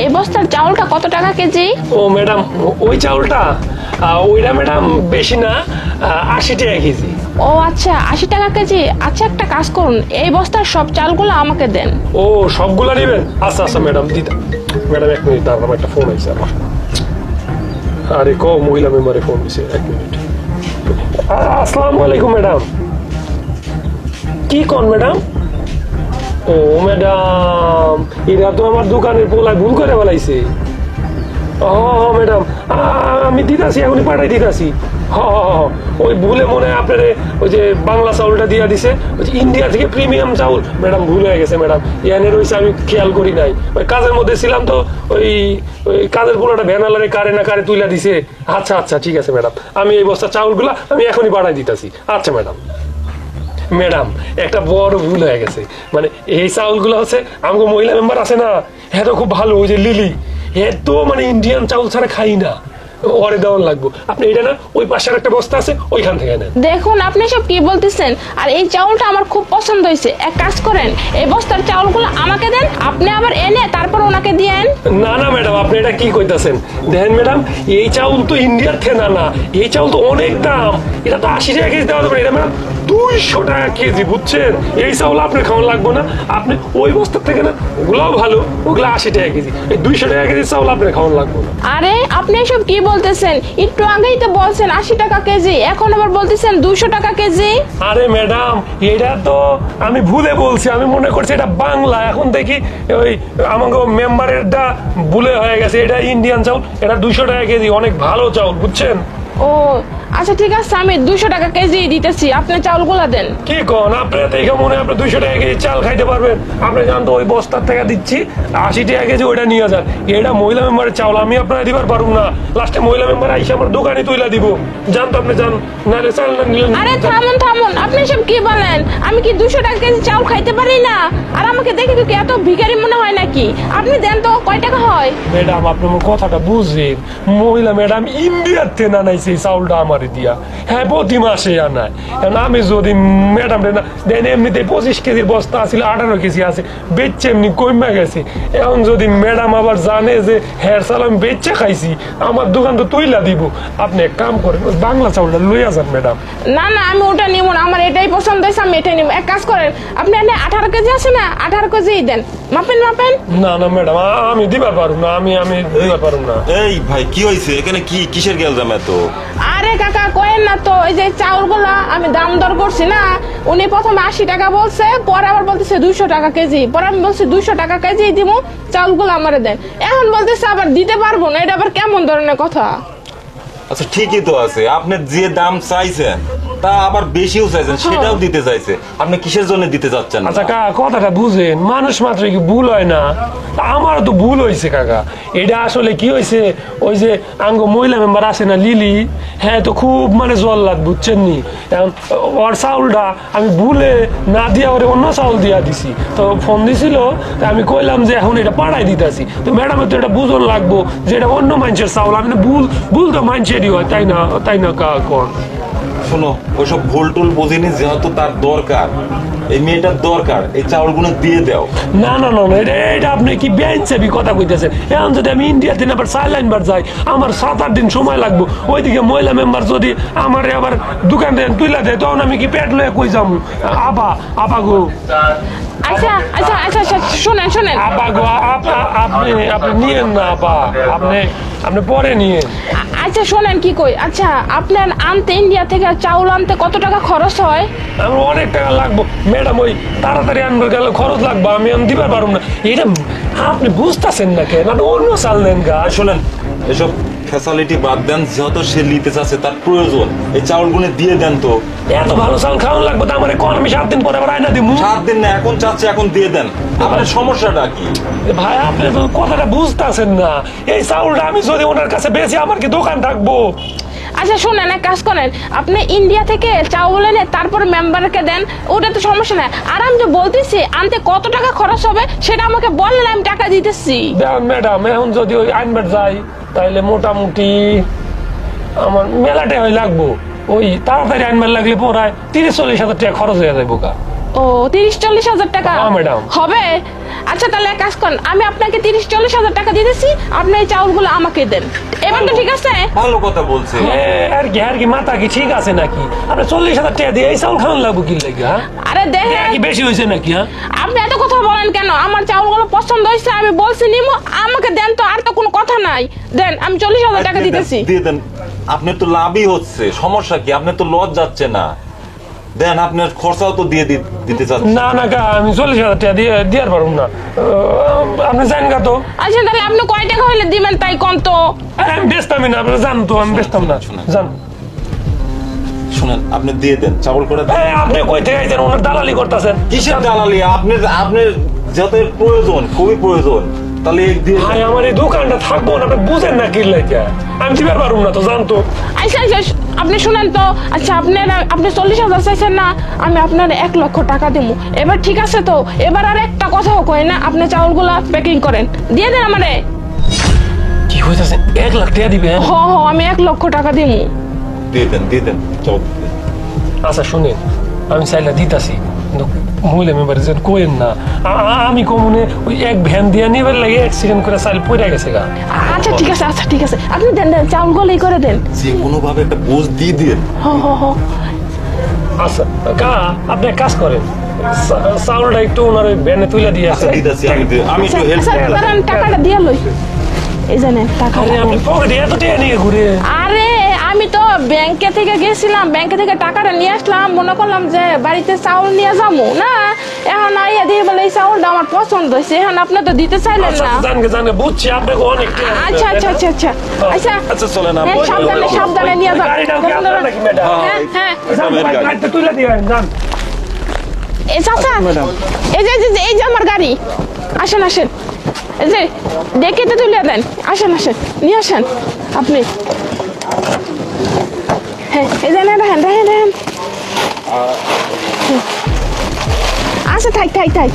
এই বস্তার চাউলটা কত টাকা কেজি? ও ম্যাডাম, ওই চাউলটা ওইটা ম্যাডাম বেশি না, 80 টাকা কেজি। ও আচ্ছা, 80 টাকা কেজি। আচ্ছা একটা কাজ করুন, এই বস্তার সব চালগুলো আমাকে দেন। ও সবগুলা নেবেন? আচ্ছা আচ্ছা ম্যাডাম, দিতে ম্যাডাম 1 মিনিট, তারপর একটা ফোন আইছে আমার। আরে মহিলা মেম্বারে ফোন দিছে, 1 মিনিট। আসসালামু আলাইকুম ম্যাডাম। কি কোন ম্যাডাম? ও ম্যাডাম, এরা তো আমার দোকানের পোলায় ভুল করে ফেলাইছে। ও ম্যাডাম, আমি দিতাছি, এখনই পাঠাই দিতাছি। ওই ভুলে মনে হয় আপনার ওই যে বাংলা চাউলটা দিয়া দিছে, ওই যে ইন্ডিয়া থেকে প্রিমিয়াম চাউল। ম্যাডাম ভুল হয়ে গেছে ম্যাডাম, ইয়ানের রয়েছে, আমি খেয়াল করি নাই। ওই কাজের মধ্যে ছিলাম তো, ওই ওই কাজের পোলাটা ভ্যানালারে কারে না কারে তুইলা দিছে। আচ্ছা আচ্ছা ঠিক আছে ম্যাডাম, আমি এই বস্তা চাউলগুলা আমি এখনই পাঠাই দিতাছি। আচ্ছা ম্যাডাম। ম্যাডাম একটা বড় ভুল হয়ে গেছে, মানে এই চাউলগুলো হচ্ছে আমাকে মহিলা মেম্বার আছে না, হ্যাঁ তো খুব ভালো, ওই যে লিলি, হ্যাঁ তো মানে ইন্ডিয়ান চাউল ছাড়া খাই না, ওরে দেওয়ার লাগবো। আপনি এটা না, ওই পাশের একটা বস্তা আছে, ওইখান থেকে নেন। দেখুন আপনি সব কি বলতেছেন, আর এই চাউলটা আমার খুব পছন্দ হয়েছে। এক কাজ করেন, এই বস্তার চাউলগুলো আমাকে দেন, আপনি আবার এনে তারপর ওনাকে দিয়েন। না না ম্যাডাম, আপনি এটা কি কইতাছেন? দেখেন ম্যাডাম, এই চাউল তো ইন্ডিয়ার থেকে না, এই চাউল তো অনেক দাম। এটা তো 80 টাকা কেজি দেওয়া যাবে, এটা ম্যাডাম 200 টাকা কেজি, বুঝছেন? এই চাউল আপনার খাওয়ান লাগবো না, আপনি ওই বস্তার থেকে না, ওগুলাও ভালো, ওগুলো 80 টাকা কেজি। এই 200 টাকা কেজি চাউল আপনার খাওয়ান লাগবো না। আরে আপনি এসব কি বলতেছেন? একটু আগেই তো বলছেন 80 টাকা কেজি, এখন আবার বলতেছেন 200 টাকা কেজি। আরে ম্যাডাম, এটা তো আমি ভুলে বলছি, আমি মনে করছি এটা বাংলা, এখন দেখি ওই আমাকে মেম্বারেরটা ভুলে হয়ে গেছে। এটা ইন্ডিয়ান চাউল, এটা 200 টাকা কেজি, অনেক ভালো চাউল, বুঝছেন? ও আচ্ছা ঠিক আছে, আমি 200 টাকা কেজি দিতেছি, আপনি চাউলগুলো দেন। কি কোন আপনি? দেখে মনে হয় আপনি 200 টাকা কেজি চাল খাইতে পারবেন? আপনি জান তো ওই বস্তার টাকা দিচ্ছি, 80 টাকা কেজি ওইটা নিয়ে যান। এটা মহিলা মেম্বারের চাউল, আমি আপনার দিবার পারুম না। লাস্টে মহিলা মেম্বার আইসা আমার দোকানে তুইলা দিব। জান তো আপনি যান, নাহলে চাল না নিলেন। আরে থামুন থামুন, আপনি সব কি বলেন? আমি কি 200 টাকা কেজি চাউল খাইতে পারি না? আর আমাকে দেখে কি এত ভিখারি মনে হয় নাকি? আপনি দেন তো, কয় টাকা হয়? ম্যাডাম আপনি আমার কথাটা বুঝেন, মহিলা ম্যাডাম ইন্ডিয়ার থেকে আনাইছে এই চাউলটা আমার দিয়া। হ্যাঁ প্রতি মাসে আনায়। এখন আমি যদি ম্যাডাম না দেন, এমনিতে 25 কেজির বস্তা আছিল, 18 কেজি আছে, বেচছে এমনি কমে গেছে। এখন যদি ম্যাডাম আবার জানে যে হ্যাঁ চাল আমি বেচে খাইছি, আমার দোকান তো তুইলা দিব। আপনি এক কাম করেন, ওই বাংলা চাউলটা লইয়া যান ম্যাডাম। না না, আমি ওটা নিব না, আমার এটাই পছন্দ হয়েছে, আমি এটাই নিব। এক কাজ করেন, আপনি এনে 18 কেজি আছে না, 18 কেজি দেন। মাপেন মাপেন। না না ম্যাডাম, আমি দিবার পারুম না, আমি দিবার পারুম না। এই ভাই কি হয়েছে এখানে? কিসের গেলজাম এত? আরে কাকা কয়েন না তো, এই যে চাউলগুলা আমি দাম দর করছি না, উনি প্রথমে 80 টাকা বলছে, পরে আবার বলতেছে 200 টাকা কেজি, পরে আমি বলছি 200 টাকা কেজি দিব, চাউলগুলো আমারে দেন। এখন বলতেছে আবার দিতে পারবো না, এটা আবার কেমন ধরনের কথা? আচ্ছা ঠিকই তো আছে, আপনি যে দাম চাইছেন তা আবার বেশিও চাইছেন, সেটাও দিতে চাইছে। আপনি কিসের জন্য দিতে চাচ্ছেন না? আচ্ছা কাকা কথাটা বুঝেন, মানুষ মাত্র কি ভুল হয় না? আমারও তো ভুল হয়েছে কাকা। এটা আসলে কি হয়েছে, ওই যে আঙ্গ মহিলা মেম্বার আছে না লিলি, হ্যাঁ তো খুব মানে জল্লাদ, বুঝছেন নি? এখন ওর চাউলটা আমি ভুলে না দিয়া ওরে অন্য চাউল দিয়া দিছি, তো ফোন দিছিল, আমি কইলাম যে এখন এটা পাঠাই দিতেছি। তো ম্যাডামের তো এটা বুঝন লাগবো যে এটা অন্য মানুষের চাউল, আমি ভুল তো মানুষেরই হয়, তাই না কাকা? শোনো, ওইসব ভুল টুল বুঝিনি, যেহেতু তার দরকার, এই মেয়েটার দরকার, এই চাউলগুলো দিয়ে দাও। না না না, এটা আপনি কি বেঞ্চেবি কথা কইতেছেন? এখন যদি আমি ইন্ডিয়াতে আবার চাইল আনবার যাই, আমার 7-8 দিন সময় লাগবো। ওইদিকে মহিলা মেম্বার যদি আমার আবার দোকান থেকে তুইলা দেয়, তখন আমি কি পেট লয়ে কই যাবো? আপা গো, আচ্ছা আচ্ছা আচ্ছা আচ্ছা, শোনেন শোনেন, আপা গো, আপনি নিয়েন না আপা, আপনি পরে নিয়েন। আচ্ছা শোনেন কি কই, আচ্ছা আপনার আনতে ইন্ডিয়া থেকে চাউল আনতে কত টাকা খরচ হয়? আমার অনেক টাকা লাগবো ম্যাডাম, ওই তাড়াতাড়ি আনবার গেলে খরচ লাগবে, আমি দিবার পারবো না। এটা আপনি বুঝতেছেন না কেন? অন্য চাল নেন গা। শোনেন, এসব ফ্যাসিলিটি বাদ দেন, যেহেতু সে নিতে চাচ্ছে, তার প্রয়োজন, এই চাউলগুলো দিয়ে দেন তো। এত ভালো চাল খাওয়ান লাগবে তো আমার, আমি 7 দিন পরে আবার আয়না দিব। 7 দিন না, এখন চাচ্ছে, এখন দিয়ে দেন। আপনার সমস্যাটা কি ভাই? আপনি তো কথাটা বুঝতেছেন না, এই চাউলটা আমি যদি ওনার কাছে বেশি, আমার কি দোকান থাকবো? আচ্ছা শোনেন, এক কাজ করেন, আপনি ইন্ডিয়া থেকে চাউল এনে তারপর মেম্বারকে দেন, ওটা তো সমস্যা নাই। আর আমি যে বলতেছি আনতে কত টাকা খরচ হবে সেটা আমাকে বললেন, আমি টাকা দিতেছি। দেখুন ম্যাডাম, এখন যদি ওই আনবার যাই, তাইলে মোটামুটি আমার মেলাটাই লাগবো। ওই তাড়াতাড়ি আনবার লাগলে পড়ায় 30-40 হাজার টাকা খরচ হয়ে যাবে বোকা। ও 30-40 হাজার টাকা হ্যাঁ, ম্যাডাম। হবে। আচ্ছা তাহলে এক কাজ করেন, আমি আপনাকে 30-40 হাজার টাকা দিতেছি, আপনি এই চাউলগুলো আমাকে দেন। এবার তো ঠিক আছে? ভালো কথা বলছে। আর কি মাথা কি ঠিক আছে নাকি? আপনি 40,000 টাকা দিয়ে এই চাউল খাওয়ান লাগবো কি লাগে? হ্যাঁ আরে দেখেন, কি বেশি হয়েছে নাকি? হ্যাঁ আপনি এত কথা বলেন কেন? আমার চাউলগুলো পছন্দ হয়েছে, আমি বলছি নিমো, আমাকে দেন তো, আর তো কোনো কথা নাই। দেন, আমি 40,000 টাকা দিতেছি। দিয়ে দেন, আপনার তো লাভই হচ্ছে, সমস্যা কি? আপনার তো লস যাচ্ছে না। দেন, আপনার খরচাও তো দিতে চাচ্ছেন। না না কা, আমি 40,000 টাকা দিয়ে পারবো না। আপনি জানেন তো? আচ্ছা তাহলে আপনি কয় টাকা হইলে দিবেন তাই কোন তো? আমি বেচতামই না, আপনি জান তো আমি বেচতাম না। জান শুনেন, আপনি দিয়ে দেন, চাউল করে দেন। আপনি কই থেকে আইছেন? ওনার দালালি করতেছেন। কিসের দালালি? আপনার যাতে প্রয়োজন, খুবই প্রয়োজন, তাহলে দিয়ে ভাই আমার এই দোকানটা থাকবো না, আপনি বুঝেন না কি লাগে? আমি দিবার পারবো না তো, জান তো। আচ্ছা আচ্ছা আপনি শুনেন তো, আচ্ছা আপনি 40,000 চাইছেন না, আমি আপনার 1 লক্ষ টাকা দিব। এবার ঠিক আছে তো? এবার আর একটা কথাও কই না, আপনি চাউলগুলা প্যাকিং করেন, দিয়ে দেন আমারে। কি হইতাছে? 1 লাখ টাকা দিবে? হ হ, আমি 1 লক্ষ টাকা দিব। দিয়ে দেন চাউল। আচ্ছা শুনেন, আমি চাইলে দিতাছি, কিন্তু মহিলা মেম্বার যেন কোয়েন না। আমি কমনে ওই এক ভ্যান দিয়ে নিবার লাগে অ্যাক্সিডেন্ট করে চাইল পড়ে গেছে গা। আচ্ছা ঠিক আছে, আচ্ছা ঠিক আছে, আপনি দেন দেন, চাউলগুলোই করে দেন। যে কোনো ভাবে একটা বোঝ দিয়ে দিন। হ হ হ। আচ্ছা কা, আপনি এক কাজ করেন, চাউলটা একটু ওনার ওই ভ্যানে তুলে দিয়ে আচ্ছা দিতেছি, আমি একটু হেল্প আচ্ছা দাঁড়ান, টাকাটা দিয়ে লই। এই জানেন টাকা। আরে আপনি পকেটে এত টাকা নিয়ে ঘুরে? আরে আমি তো ব্যাংকে থেকে গেছিলাম, ব্যাংকে থেকে টাকাটা নিয়ে আসলাম, মনে করলাম যে বাড়িতে চাউল নিয়ে যাবো না, এখন আইয়া দিয়ে বলে এই চাউলটা আমার পছন্দ হয়েছে, এখন আপনি তো দিতে চাইলেন না। জানকে বুঝছি, আপনাকে অনেক টাকা দিতে আচ্ছা হবে, আচ্ছা তাই না? আচ্ছা আচ্ছা আচ্ছা আচ্ছা চলেন হ্যাঁ, সাবধানে সাবধানে নিয়ে যান। গাড়িটাও কি আপনার নাকি ম্যাডাম? হ্যাঁ হ্যাঁ। যান, গাড়িটা তুলে দিয়ে যান। এই চাচা, এই যে এই যে আমার গাড়ি, আসেন আসেন, এই যে দেখে তো তুলে দেন, আসেন আসেন, নিয়ে আসেন আপনি। হ্যাঁ এই যে রাখেন রাখেন রাখেন। আচ্ছা থাক থাক থাক।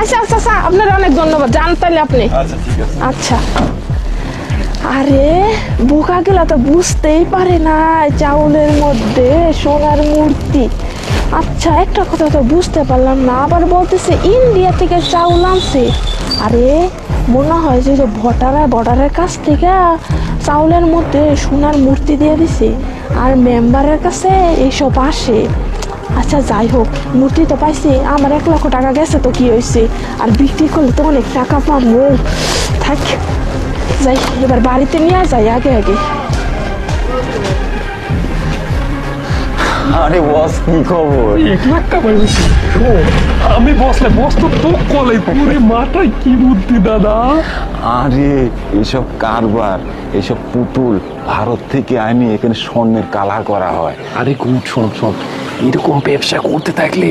আচ্ছা আচ্ছা আচ্ছা, আপনার অনেক ধন্যবাদ, জান তাহলে আপনি। আচ্ছা ঠিক আছে। আচ্ছা। আরে বোকা গুলা তো বুঝতেই পারে না চাউলের মধ্যে সোনার মূর্তি। আচ্ছা একটা কথা তো বুঝতে পারলাম না, আবার বলতেছে ইন্ডিয়া থেকে চাউল আনছে। আরে মনে হয় যে বর্ডারের কাছ থেকে চাউলের মধ্যে সোনার মূর্তি দিয়ে দিছে, আর মেম্বারের কাছে এইসব আসে। আচ্ছা যাই হোক, মূর্তি তো পাইছি, আমার 1 লক্ষ টাকা গেছে তো কি হয়েছে, আর বিক্রি করলে তো অনেক টাকা পাবো। থাক যাই, এবার বাড়িতে নিয়ে যাই আগে আগে। আরে বস কি খবর? 1 লাখ টাকা পাইছি। আমি বসলে বস তো কলাই পুরে মাথায় কি বুদ্ধি দাদা। আরে এইসব কারবার, এইসব পুতুল ভারত থেকে আনি এখানে স্বর্ণের কালার করা হয়। আরে গুড, শোন শোন, এরকম ব্যবসা করতে থাকলে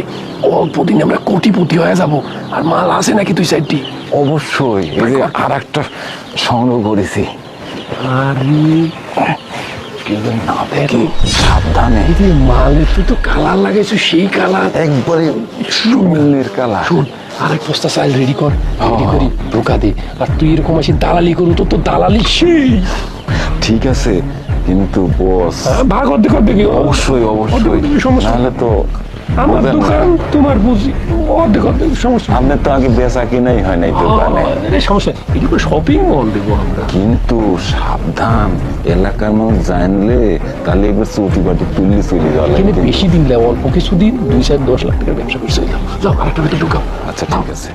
অল্প দিনে আমরা কোটিপতি হয়ে যাব। আর মাল আছে নাকি তুই সাইডটি? অবশ্যই, এই যে আর একটা সংগ্রহ করেছি। আরে কেউ যেন না দেখে, সাবধানে। এই যে মালে তুই তো কালার লাগাইছো, সেই কালার একবারে স্বর্ণের কালার। শোন, আরেক বস্তা চাল রেডি কর, রেডি করি ঢোকা দে। আর তুই এরকম আসি দালালি করু, তো দালালি সেই। ঠিক আছে, কিন্তু বস ভাগ অর্ধেক অর্ধেক অবশ্যই অবশ্যই, সমস্যা নাহলে তো আমার হবে না। দোকান তোমার বুঝি, অর্ধেক অর্ধেক সমস্যা। আপনার তো আগে বেচা কিনাই হয় নাই দোকানে। সমস্যা, এটি শপিং মল দেবো আমরা। কিন্তু সাবধান, এলাকার মানুষ জানলে তাহলে একবার চৌকি বাটি তুললে চলে যাওয়া কিন্তু লাগবে। বেশি দিন অল্প কিছু দিন 2-4-10 লাখ টাকার ব্যবসা করছে। যাও আরেকটা ভিতরে ঢুকাও। আচ্ছা ঠিক আছে।